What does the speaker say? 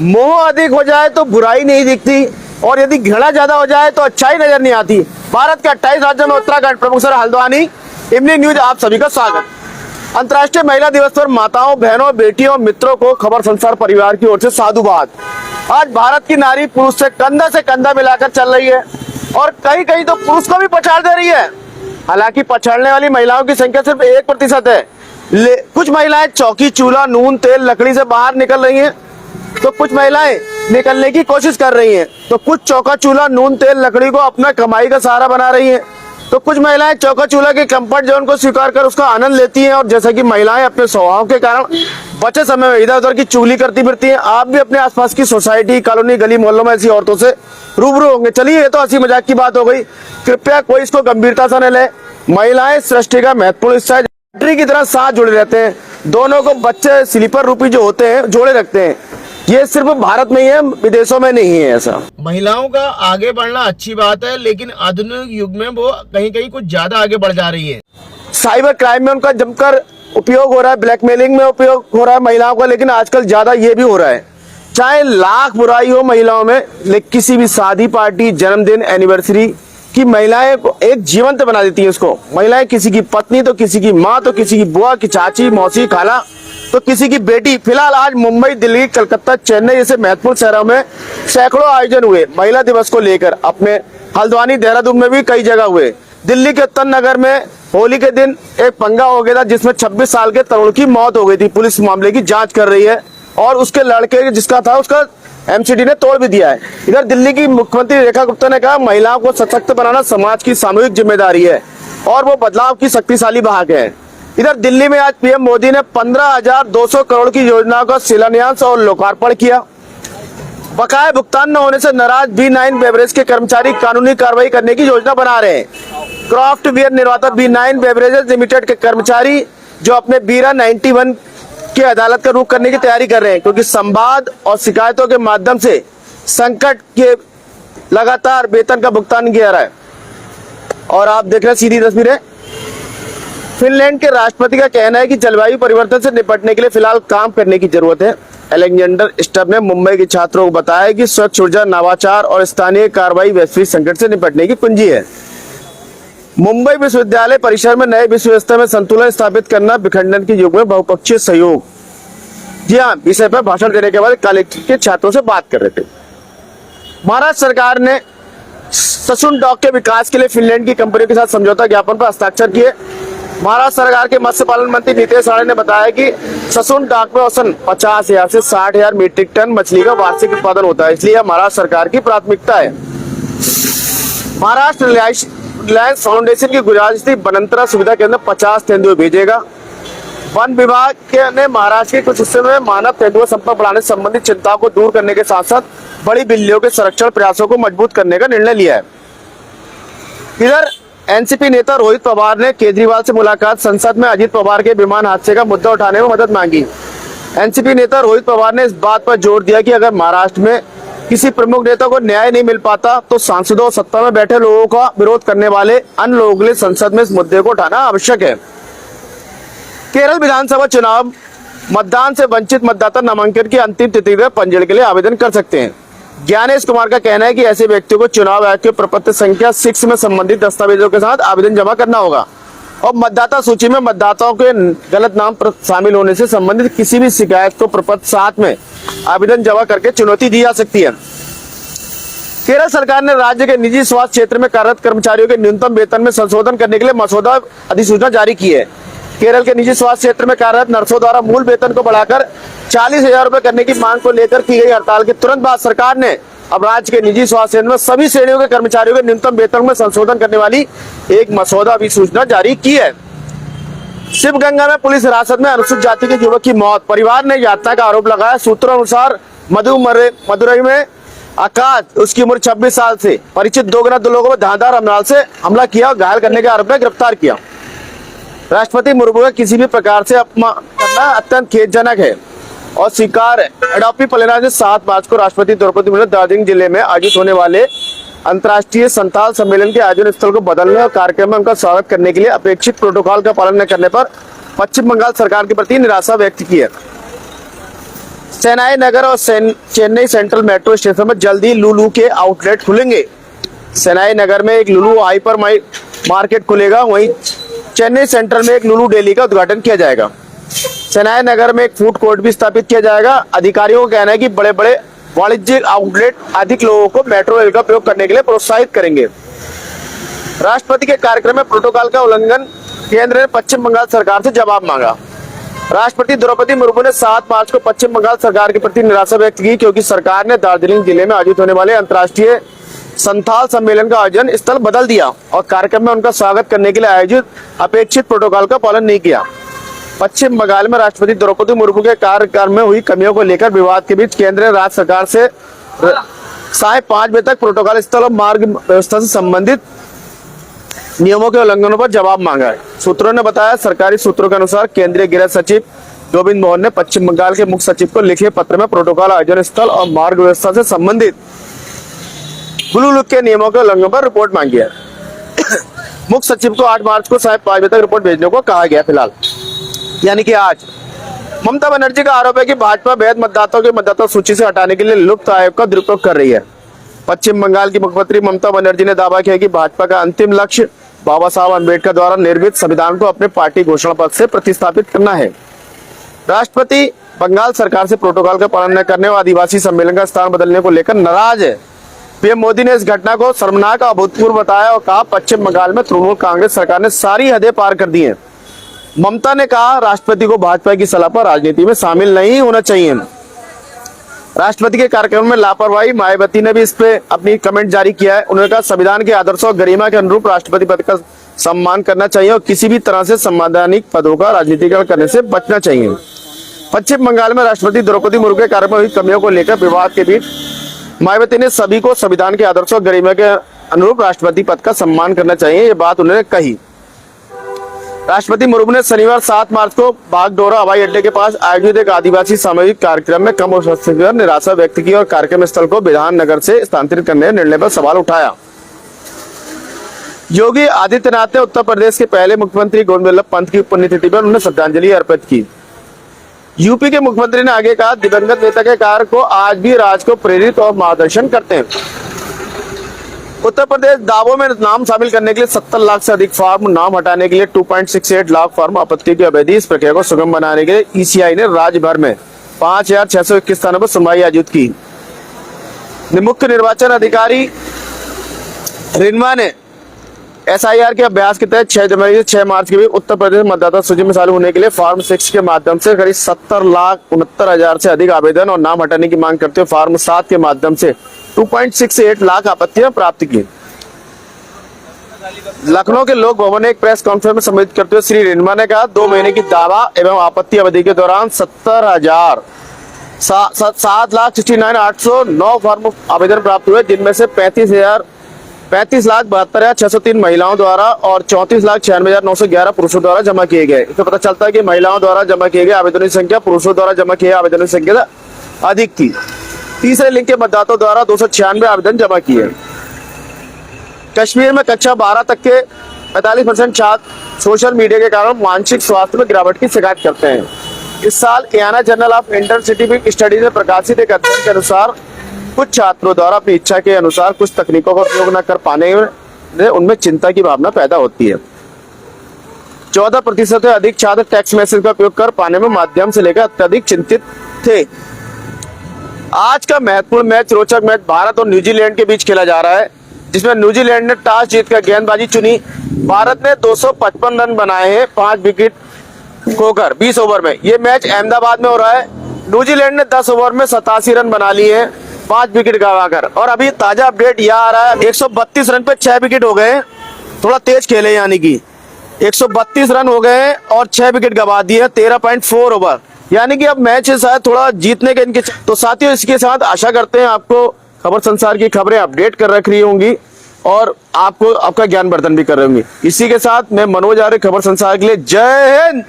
मोह अधिक हो जाए तो बुराई नहीं दिखती और यदि घृणा ज्यादा हो जाए तो अच्छाई नजर नहीं आती। भारत के 28 राज्यों में उत्तराखंड प्रमुख सर हल्द्वानी। इवनिंग न्यूज आप सभी का स्वागत। अंतर्राष्ट्रीय महिला दिवस पर माताओं, बहनों, बेटियों, मित्रों को खबर संसार परिवार की ओर से साधुवाद। आज भारत की नारी पुरुष से कंधा मिलाकर चल रही है और कहीं कहीं तो पुरुष को भी पछाड़ दे रही है। हालांकि पछाड़ने वाली महिलाओं की संख्या सिर्फ 1% है। कुछ महिलाएं चौकी, चूल्हा, नून, तेल, लकड़ी से बाहर निकल रही हैं, तो कुछ महिलाएं निकलने की कोशिश कर रही हैं, तो कुछ चौका, चूल्हा, नून, तेल, लकड़ी को अपना कमाई का सहारा बना रही हैं, तो कुछ महिलाएं चौका चूल्हा के कंफर्ट जोन को स्वीकार कर उसका आनंद लेती हैं। और जैसा कि महिलाएं अपने स्वभाव के कारण बचे समय में इधर उधर की चुगली करती फिरती हैं। आप भी अपने आसपास की सोसाइटी, कॉलोनी, गली मोहल्लों में ऐसी औरतों से रूबरू होंगे। चलिए, ये तो हंसी मजाक की बात हो गई, कृपया कोई इसको गंभीरता से न ले। महिलाएं सृष्टि का महत्वपूर्ण हिस्सा है, बैटरी की तरह साथ जुड़े रहते हैं। दोनों को बच्चे स्लीपर रूपी जो होते हैं जोड़े रखते हैं। ये सिर्फ भारत में ही है, विदेशों में नहीं है ऐसा। महिलाओं का आगे बढ़ना अच्छी बात है, लेकिन आधुनिक युग में वो कहीं कहीं कुछ ज्यादा आगे बढ़ जा रही है। साइबर क्राइम में उनका जमकर उपयोग हो रहा है, ब्लैकमेलिंग में उपयोग हो रहा है महिलाओं का, लेकिन आजकल ज्यादा ये भी हो रहा है। चाहे लाख बुराई हो महिलाओं में, लेकिन किसी भी शादी, पार्टी, जन्मदिन, एनिवर्सरी की महिलाएं को एक जीवंत बना देती है उसको। महिलाएं किसी की पत्नी, तो किसी की माँ, तो किसी की बुआ, की चाची, मौसी, खाला, तो किसी की बेटी। फिलहाल आज मुंबई, दिल्ली, कलकत्ता, चेन्नई जैसे महत्वपूर्ण शहरों में सैकड़ों आयोजन हुए महिला दिवस को लेकर। अपने हल्द्वानी, देहरादून में भी कई जगह हुए। दिल्ली के उत्तर नगर में होली के दिन एक पंगा हो गया था जिसमें 26 साल के तरुण की मौत हो गई थी। पुलिस मामले की जांच कर रही है और उसके लड़के जिसका था उसका एमसीडी ने तोड़ भी दिया है। इधर दिल्ली की मुख्यमंत्री रेखा गुप्ता ने कहा, महिलाओं को सशक्त बनाना समाज की सामूहिक जिम्मेदारी है और वो बदलाव की शक्तिशाली वाहक है। इधर दिल्ली में आज पीएम मोदी ने 15,200 करोड़ की योजनाओं का शिलान्यास और लोकार्पण किया। बकाया भुगतान न होने से नाराज B9 बेवरेज के कर्मचारी कानूनी कार्रवाई करने की योजना बना रहे हैं। क्राफ्ट बियर निर्माता B9 बेवरेजेस लिमिटेड के कर्मचारी जो अपने बीरा 91 की अदालत का रुख करने की तैयारी कर रहे हैं, क्योंकि संवाद और शिकायतों के माध्यम से संकट के लगातार वेतन का भुगतान किया रहा है। और आप देख रहे हैं सीधी तस्वीरें। फिनलैंड के राष्ट्रपति का कहना है कि जलवायु परिवर्तन से निपटने के लिए फिलहाल काम करने की जरूरत है। अलेक्जेंडर स्टब ने मुंबई के छात्रों को बताया कि स्वच्छ ऊर्जा, नवाचार और स्थानीय कार्रवाई वैश्विक संकट से निपटने की कुंजी है। मुंबई विश्वविद्यालय परिसर में नए विश्व व्यवस्था में संतुलन स्थापित करना, विखंडन के युग में बहुपक्षीय सहयोग। जी हाँ, विषय पर भाषण देने के बाद कॉलेज के छात्रों से बात कर रहे थे। महाराष्ट्र सरकार ने ससुन डॉक के विकास के लिए फिनलैंड की कंपनियों के साथ समझौता ज्ञापन पर हस्ताक्षर किए। महाराष्ट्र सरकार के मत्स्य पालन मंत्री नितेश राणे ने बताया कि ससुन डॉक में औसतन 50,000 से 60,000 मीट्रिक टन मछली का वार्षिक उत्पादन होता है, इसलिए यह महाराष्ट्र सरकार की प्राथमिकता है। महाराष्ट्र रिलायंस फाउंडेशन की गुजरात स्थित बनंतरा सुविधा केंद्र 50 तेंदुए भेजेगा। वन विभाग ने महाराष्ट्र के कुछ हिस्से में मानव तेंदुआ संपर्क बढ़ाने संबंधित चिंताओं को दूर करने के साथ साथ बड़ी बिल्लियों के संरक्षण प्रयासों को मजबूत करने का निर्णय लिया है। इधर एनसीपी नेता रोहित पवार ने केजरीवाल से मुलाकात, संसद में अजीत पवार के विमान हादसे का मुद्दा उठाने में मदद मांगी। एनसीपी नेता रोहित पवार ने इस बात पर जोर दिया कि अगर महाराष्ट्र में किसी प्रमुख नेता को न्याय नहीं मिल पाता तो सांसदों और सत्ता में बैठे लोगों का विरोध करने वाले अन्य लोगों के लिए संसद में इस मुद्दे को उठाना आवश्यक है। केरल विधानसभा चुनाव, मतदान से वंचित मतदाता नामांकन की अंतिम तिथि में पंजीयन के लिए आवेदन कर सकते हैं। ज्ञानेश कुमार का कहना है कि ऐसे व्यक्तियों को चुनाव आयोग के प्रपत्र संख्या 6 में संबंधित दस्तावेजों के साथ आवेदन जमा करना होगा और मतदाता सूची में मतदाताओं के गलत नाम शामिल होने से संबंधित किसी भी शिकायत को प्रपत्र 7 में आवेदन जमा करके चुनौती दी जा सकती है। केरल सरकार ने राज्य के निजी स्वास्थ्य क्षेत्र में कार्यरत कर्मचारियों के न्यूनतम वेतन में संशोधन करने के लिए मसौदा अधिसूचना जारी की है। केरल के निजी स्वास्थ्य क्षेत्र में कार्यरत नर्सों द्वारा मूल वेतन को बढ़ाकर 40,000 रुपए करने की मांग को लेकर की गई हड़ताल के तुरंत बाद सरकार ने अब राज्य के निजी स्वास्थ्य केंद्र में सभी श्रेणियों के कर्मचारियों के न्यूनतम वेतन में संशोधन करने वाली एक मसौदा अधिसूचना जारी की है। शिवगंगा में पुलिस हिरासत में अनुसूचित जाति के युवक की मौत, परिवार ने यातना का आरोप लगाया। सूत्रों अनुसार मदुरई में आकाश, उसकी उम्र 26 साल से परिचित दो लोगों को धारदार हथियार से हमला किया और घायल करने के आरोप में गिरफ्तार किया। राष्ट्रपति मुर्मू का किसी भी प्रकार से अपमान करना अत्यंत खेदजनक है और स्वीकार है। एडोपी पलेना से 7 मार्च को राष्ट्रपति द्रौपदी मुर्मू दार्जिलिंग जिले में आयोजित होने वाले अंतर्राष्ट्रीय संथाल सम्मेलन के आयोजन स्थल को बदलने और कार्यक्रम में उनका स्वागत करने के लिए अपेक्षित प्रोटोकॉल का पालन न करने पर पश्चिम बंगाल सरकार के प्रति निराशा व्यक्त की है। सेनाई नगर और चेन्नई सेंट्रल मेट्रो स्टेशन में जल्दी लुलु के आउटलेट खुलेंगे। सेनाई नगर में एक लुलु हाइपर मार्केट खुलेगा, वहीं चेन्नई सेंट्रल में एक लुलु डेली का उद्घाटन किया जाएगा। सेनाई नगर में एक फूड कोर्ट भी स्थापित किया जाएगा। अधिकारियों का कहना है कि बड़े बड़े वाणिज्यिक आउटलेट अधिक लोगों को मेट्रो रेल का प्रयोग करने के लिए प्रोत्साहित करेंगे। राष्ट्रपति के कार्यक्रम में प्रोटोकॉल का उल्लंघन, केंद्र ने पश्चिम बंगाल सरकार से जवाब मांगा। राष्ट्रपति द्रौपदी मुर्मू ने 7 मार्च को पश्चिम बंगाल सरकार के प्रति निराशा व्यक्त की, क्योंकि सरकार ने दार्जिलिंग जिले में आयोजित होने वाले अंतर्राष्ट्रीय संथाल सम्मेलन का आयोजन स्थल बदल दिया और कार्यक्रम में उनका स्वागत करने के लिए आयोजित अपेक्षित प्रोटोकॉल का पालन नहीं किया। पश्चिम बंगाल में राष्ट्रपति द्रौपदी मुर्मू के कार्यकाल में हुई कमियों को लेकर विवाद के बीच केंद्र ने राज्य सरकार से 5:30 बजे तक प्रोटोकॉल स्थल और मार्ग व्यवस्था से संबंधित नियमों के उल्लंघनों पर जवाब मांगा है। सूत्रों ने बताया, सरकारी सूत्रों के अनुसार केंद्रीय गृह सचिव गोविंद मोहन ने पश्चिम बंगाल के मुख्य सचिव को लिखे पत्र में प्रोटोकॉल आयोजन स्थल और मार्ग व्यवस्था से संबंधित ब्लू लुक के नियमों के उल्लंघन पर रिपोर्ट मांगी है। मुख्य सचिव को 8 मार्च को 5:30 बजे तक रिपोर्ट भेजने को कहा गया। फिलहाल यानी कि आज ममता बनर्जी का आरोप है कि भाजपा वैध मतदाताओं के मतदाता सूची से हटाने के लिए लुप्त आयोग का दुरुपयोग कर रही है। पश्चिम बंगाल की मुख्यमंत्री ममता बनर्जी ने दावा किया कि भाजपा का अंतिम लक्ष्य बाबा साहब अम्बेडकर द्वारा निर्मित संविधान को अपने पार्टी घोषणा पत्र से प्रतिस्थापित करना है। राष्ट्रपति बंगाल सरकार से प्रोटोकॉल का पालन न करने और आदिवासी सम्मेलन का स्थान बदलने को लेकर नाराज है। पीएम मोदी ने इस घटना को शर्मनाक और अभूतपूर्व बताया और कहा, पश्चिम बंगाल में तृणमूल कांग्रेस सरकार ने सारी हदें पार कर दी हैं। ममता ने कहा, राष्ट्रपति को भाजपा की सलाह पर राजनीति में शामिल नहीं होना चाहिए। राष्ट्रपति के कार्यक्रम में लापरवाही, मायावती ने भी इस पे अपनी कमेंट जारी किया है। उन्होंने कहा, संविधान के आदर्शों और गरिमा के अनुरूप राष्ट्रपति पद का सम्मान करना चाहिए और किसी भी तरह से संवैधानिक पदों का राजनीतिकरण करने से बचना चाहिए। पश्चिम बंगाल में राष्ट्रपति द्रौपदी मुर्मू के कार्यक्रम में हुई कमियों को लेकर विवाद के बीच मायावती ने सभी को संविधान के आदर्शों और गरिमा के अनुरूप राष्ट्रपति पद का सम्मान करना चाहिए, ये बात उन्होंने कही। राष्ट्रपति मुर्मू ने शनिवार 7 मार्च को बागडोरा हवाई अड्डे के पास आयोजित एक आदिवासी सामूहिक कार्यक्रम में कम उपस्थिति पर निराशा व्यक्त की और कार्यक्रम स्थल को विधान नगर से स्थानांतरित करने के निर्णय पर सवाल उठाया। योगी आदित्यनाथ ने उत्तर प्रदेश के पहले मुख्यमंत्री गोविंद वल्लभ पंत की पुण्यतिथि पर उन्हें श्रद्धांजलि अर्पित की। यूपी के मुख्यमंत्री ने आगे कहा, दिवंगत नेता के कार्य को आज भी राज्य को प्रेरित और मार्गदर्शन करते हैं। उत्तर प्रदेश दावों में नाम शामिल करने के लिए 70 लाख से अधिक फार्म, नाम हटाने के लिए 2.68 लाख फार्म, आपत्ति की अवधि, इस प्रक्रिया को सुगम बनाने के लिए ईसीआई ने राज्य भर में 5621 स्थानों पर सुनवाई आयोजित की। मुख्य निर्वाचन अधिकारी रिन्वा ने एसआईआर के अभ्यास के तहत 6 जनवरी से 6 मार्च के बीच उत्तर प्रदेश मतदाता सूची में शामिल होने के लिए फॉर्म 6 के माध्यम से करीब 70,69,000 से अधिक आवेदन और नाम हटाने की मांग करते हुए फॉर्म 7 के माध्यम से 2.68 लाख आपत्तियां प्राप्त की। लखनऊ के लोक भवन में एक प्रेस कॉन्फ्रेंस में संबोधित करते हुए श्री रिन्वा ने कहा, 2 महीने की दावा एवं आपत्ति अवधि के दौरान 7,69,809 फॉर्म आवेदन प्राप्त हुए, जिनमें से 35,72,603 महिलाओं द्वारा और 34,96,911 पुरुषों द्वारा जमा किए गए। इससे पता चलता है कि महिलाओं द्वारा जमा किए गए आवेदनों की संख्या पुरुषों द्वारा जमा किए आवेदनों की संख्या अधिक थी। तीसरे लिंग के मतदाताओं द्वारा 296 आवेदन जमा किए। कश्मीर में कक्षा 12 तक के 45% छात्र सोशल मीडिया के कारण मानसिक स्वास्थ्य में गिरावट की शिकायत करते हैं। इस साल एआना जर्नल ऑफ इंटरसिटी स्टडीज में प्रकाशित एक अध्ययन के अनुसार कुछ छात्रों द्वारा अपनी इच्छा के अनुसार कुछ तकनीकों का उपयोग न कर पाने में उनमें चिंता की भावना पैदा होती है। 14% से अधिक छात्र टेक्स्ट मैसेज का उपयोग कर पाने में माध्यम से लेकर अत्यधिक चिंतित थे। आज का महत्वपूर्ण मैच, रोचक मैच भारत और न्यूजीलैंड के बीच खेला जा रहा है, जिसमें न्यूजीलैंड ने टॉस जीतकर गेंदबाजी चुनी। भारत ने 255 रन बनाए हैं 5 विकेट खोकर 20 ओवर में। ये मैच अहमदाबाद में हो रहा है। न्यूजीलैंड ने 10 ओवर में 87 रन बना लिए हैं 5 विकेट गंवाकर। और अभी ताजा अपडेट यह आ रहा है, 132 रन पे 6 विकेट हो गए। थोड़ा तेज खेले, यानी कि 132 रन हो गए और 6 विकेट गंवा दिए 13.4 ओवर, यानी कि अब मैच शायद थोड़ा जीतने के इनके। तो साथियों, इसके साथ आशा करते हैं आपको खबर संसार की खबरें अपडेट कर रख रही होंगी और आपको आपका ज्ञानवर्धन भी कर रही होंगी। इसी के साथ मैं मनोज आर्य, खबर संसार के लिए जय हिंद।